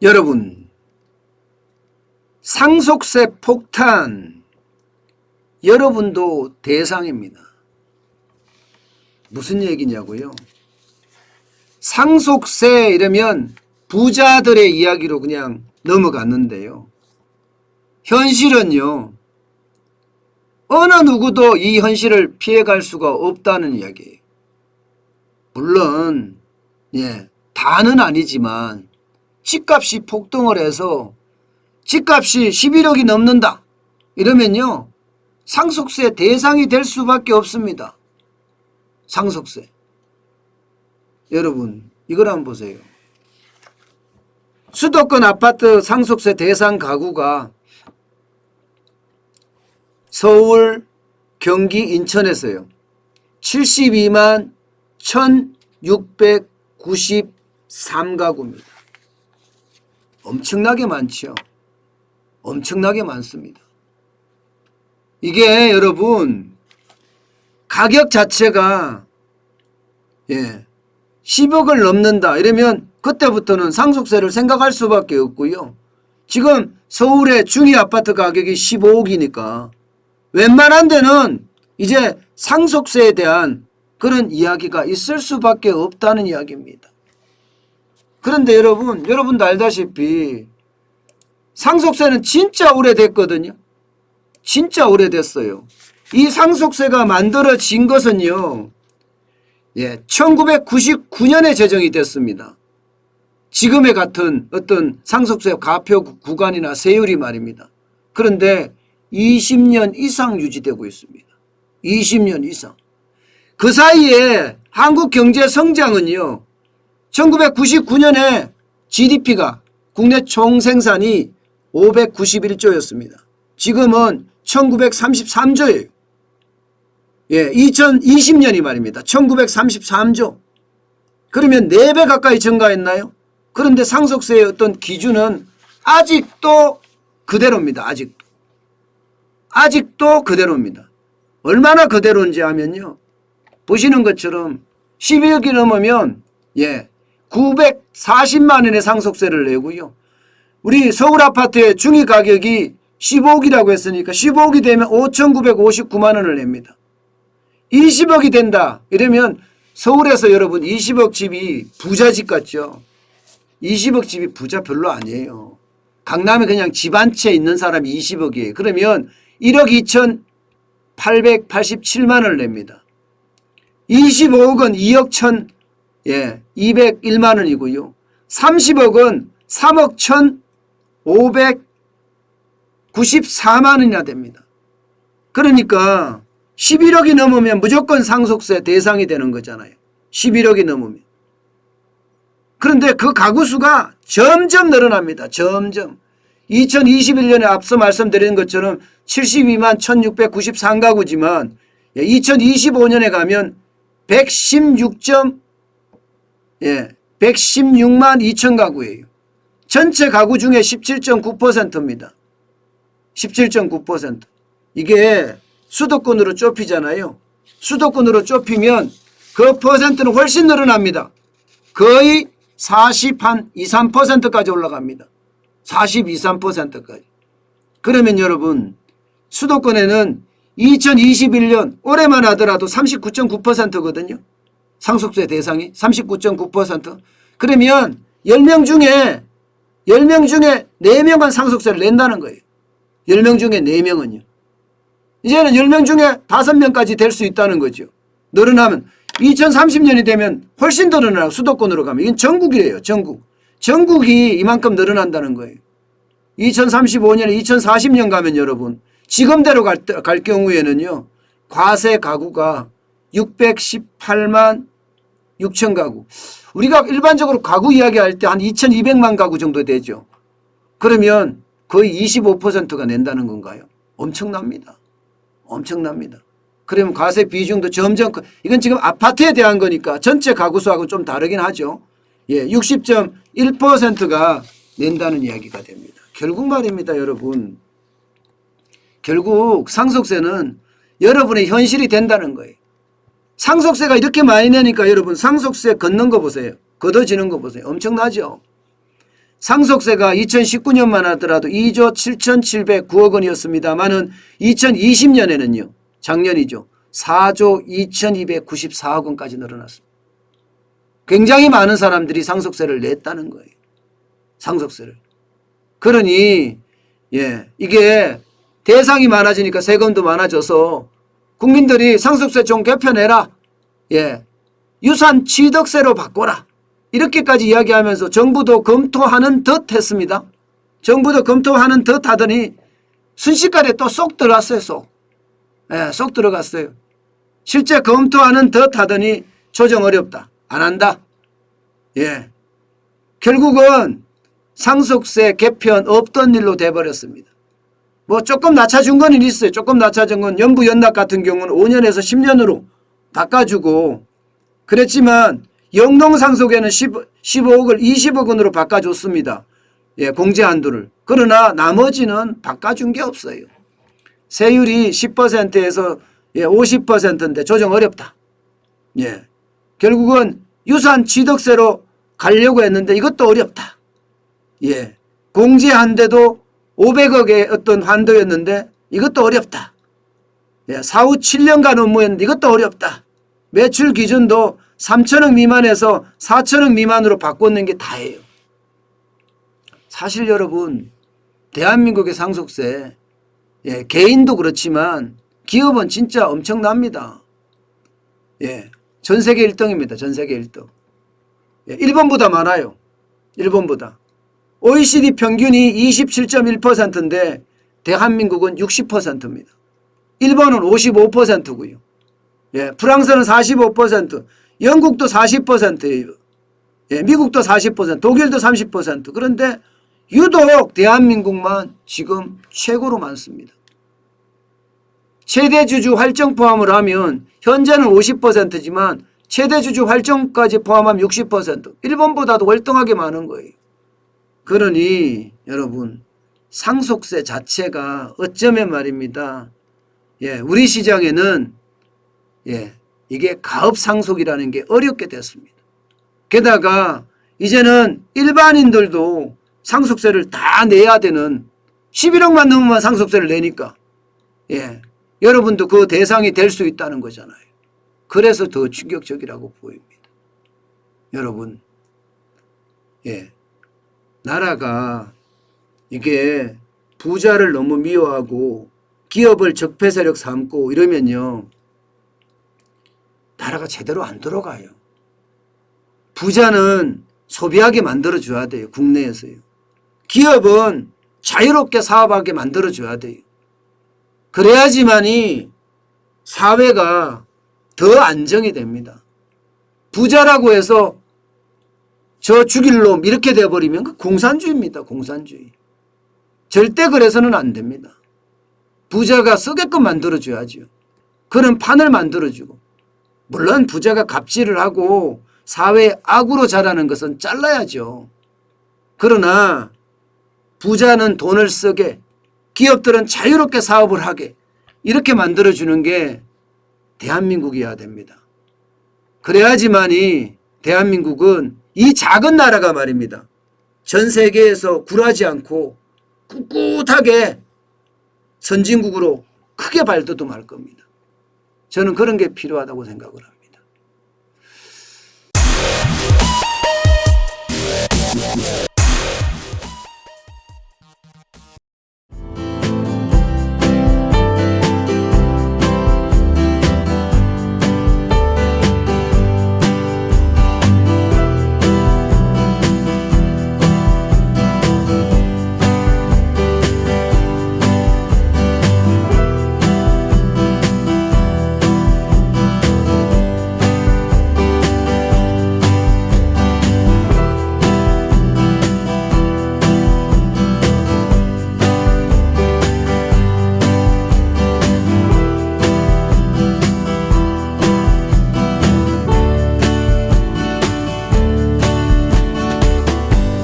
여러분, 상속세 폭탄, 여러분도 대상입니다. 무슨 얘기냐고요? 상속세 이러면 부자들의 이야기로 그냥 넘어갔는데요. 현실은요, 어느 누구도 이 현실을 피해갈 수가 없다는 이야기예요. 물론 다는 아니지만 집값이 폭등을 해서 집값이 11억이 넘는다 이러면요, 상속세 대상이 될 수밖에 없습니다. 상속세. 여러분, 이걸 한번 보세요. 수도권 아파트 상속세 대상 가구가 서울, 경기, 인천에서요 72만 1693가구입니다. 엄청나게 많죠. 엄청나게 많습니다. 이게 여러분 가격 자체가 10억을 넘는다 이러면 그때부터는 상속세를 생각할 수밖에 없고요. 지금 서울의 중위 아파트 가격이 15억이니까 웬만한 데는 이제 상속세에 대한 그런 이야기가 있을 수밖에 없다는 이야기입니다. 그런데 여러분도 알다시피 상속세는 진짜 오래됐거든요. 진짜 오래됐어요. 이 상속세가 만들어진 것은요, 1999년에 제정이 됐습니다. 지금의 같은 어떤 상속세 가표 구간이나 세율이 말입니다. 그런데 20년 이상 유지되고 있습니다. 20년 이상. 그 사이에 한국 경제 성장은요, 1999년에 GDP가 국내 총생산이 591조였습니다. 지금은 1933조예요. 2020년이 말입니다. 1933조. 그러면 4배 가까이 증가했나요? 그런데 상속세의 어떤 기준은 아직도 그대로입니다. 아직도 그대로입니다. 얼마나 그대로인지 하면요, 보시는 것처럼 12억이 넘으면 940만 원의 상속세를 내고요. 우리 서울 아파트의 중위 가격이 15억이라고 했으니까 15억이 되면 5,959만 원을 냅니다. 20억이 된다 이러면 서울에서 여러분 20억 집이 부자집 같죠. 20억 집이 부자 별로 아니에요. 강남에 그냥 집 한 채 있는 사람이 20억이에요. 그러면 1억 2,887만 원을 냅니다. 25억은 2억 201만 원이고요. 30억은 3억 1,594만 원이나 됩니다. 그러니까 11억이 넘으면 무조건 상속세 대상이 되는 거잖아요. 11억이 넘으면. 그런데 그 가구 수가 점점 늘어납니다. 점점. 2021년에 앞서 말씀드린 것처럼 72만 1693가구지만 2025년에 가면 116만 2천 가구예요. 전체 가구 중에 17.9%입니다. 17.9%. 이게 수도권으로 좁히잖아요. 수도권으로 좁히면 그 퍼센트는 훨씬 늘어납니다. 거의 23%까지 올라갑니다. 23%까지. 그러면 여러분, 수도권에는 2021년 올해만 하더라도 39.9%거든요. 상속세 대상이 39.9%. 그러면 10명 중에 4명은 상속세를 낸다는 거예요. 10명 중에 4명은요. 이제는 10명 중에 5명까지 될 수 있다는 거죠. 늘어나면 2030년이 되면 훨씬 더 늘어나고 수도권으로 가면 이건 전국이에요. 전국이 이만큼 늘어난다는 거예요. 2035년에 2040년 가면 여러분 지금대로 갈 경우에는요, 과세 가구가 618만 6천 가구. 우리가 일반적으로 가구 이야기할 때 한 2200만 가구 정도 되죠. 그러면 거의 25%가 낸다는 건가요? 엄청납니다. 엄청납니다. 그러면 과세 비중도 점점 이건 지금 아파트에 대한 거니까 전체 가구 수하고 좀 다르긴 하죠. 60.1%가 낸다는 이야기가 됩니다. 결국 말입니다, 여러분. 결국 상속세는 여러분의 현실이 된다는 거예요. 상속세가 이렇게 많이 내니까 여러분 상속세 걷는 거 보세요. 걷어지는 거 보세요. 엄청나죠. 상속세가 2019년만 하더라도 2조 7,709억 원이었습니다만은 2020년에는요. 작년이죠. 4조 2,294억 원까지 늘어났습니다. 굉장히 많은 사람들이 상속세를 냈다는 거예요. 상속세를. 그러니 이게 대상이 많아지니까 세금도 많아져서 국민들이 상속세 좀 개편해라. 유산 취득세로 바꿔라. 이렇게까지 이야기하면서 정부도 검토하는 듯 했습니다. 정부도 검토하는 듯 하더니 순식간에 또 쏙 들어갔어요. 쏙 들어갔어요. 실제 검토하는 듯 하더니 조정 어렵다. 안 한다. 결국은 상속세 개편 없던 일로 돼버렸습니다. 뭐 조금 낮춰준 거는 있어요. 조금 낮춰준 건 연부 연납 같은 경우는 5년에서 10년으로 바꿔주고 그랬지만 영농상속에는 15억을 20억 원으로 바꿔줬습니다. 공제 한도를. 그러나 나머지는 바꿔준 게 없어요. 세율이 10%에서 50%인데 조정 어렵다. 결국은 유산 취득세로 가려고 했는데 이것도 어렵다. 공제 한대도 500억의 어떤 한도였는데 이것도 어렵다. 사후 7년간 업무였는데 이것도 어렵다. 매출 기준도 3천억 미만에서 4천억 미만으로 바꾸는 게 다예요. 사실 여러분 대한민국의 상속세 개인도 그렇지만 기업은 진짜 엄청납니다. 전 세계 1등입니다. 전 세계 1등. 일본보다 많아요. 일본보다. OECD 평균이 27.1%인데 대한민국은 60%입니다. 일본은 55%고요. 프랑스는 45%, 영국도 40%예요. 미국도 40%, 독일도 30%. 그런데 유독 대한민국만 지금 최고로 많습니다. 최대 주주 활정 포함을 하면 현재는 50%지만 최대 주주 활정까지 포함하면 60%. 일본보다도 월등하게 많은 거예요. 그러니 여러분 상속세 자체가 어쩌면 말입니다. 우리 시장에는 이게 가업상속이라는 게 어렵게 됐습니다. 게다가 이제는 일반인들도 상속세를 다 내야 되는 11억만 넘으면 상속세를 내니까 여러분도 그 대상이 될 수 있다는 거잖아요. 그래서 더 충격적이라고 보입니다. 여러분 나라가 이게 부자를 너무 미워하고 기업을 적폐 세력 삼고 이러면요. 나라가 제대로 안 돌아가요. 부자는 소비하게 만들어줘야 돼요. 국내에서요. 기업은 자유롭게 사업하게 만들어줘야 돼요. 그래야지만이 사회가 더 안정이 됩니다. 부자라고 해서 저 죽일 놈 이렇게 돼버리면 그 공산주의입니다. 공산주의. 절대 그래서는 안 됩니다. 부자가 쓰게끔 만들어줘야죠. 그런 판을 만들어주고 물론 부자가 갑질을 하고 사회에 악으로 자라는 것은 잘라야죠. 그러나 부자는 돈을 쓰게 기업들은 자유롭게 사업을 하게 이렇게 만들어주는 게 대한민국이어야 됩니다. 그래야지만이 대한민국은 이 작은 나라가 말입니다. 전 세계에서 굴하지 않고 꿋꿋하게 선진국으로 크게 발돋움할 겁니다. 저는 그런 게 필요하다고 생각을 합니다.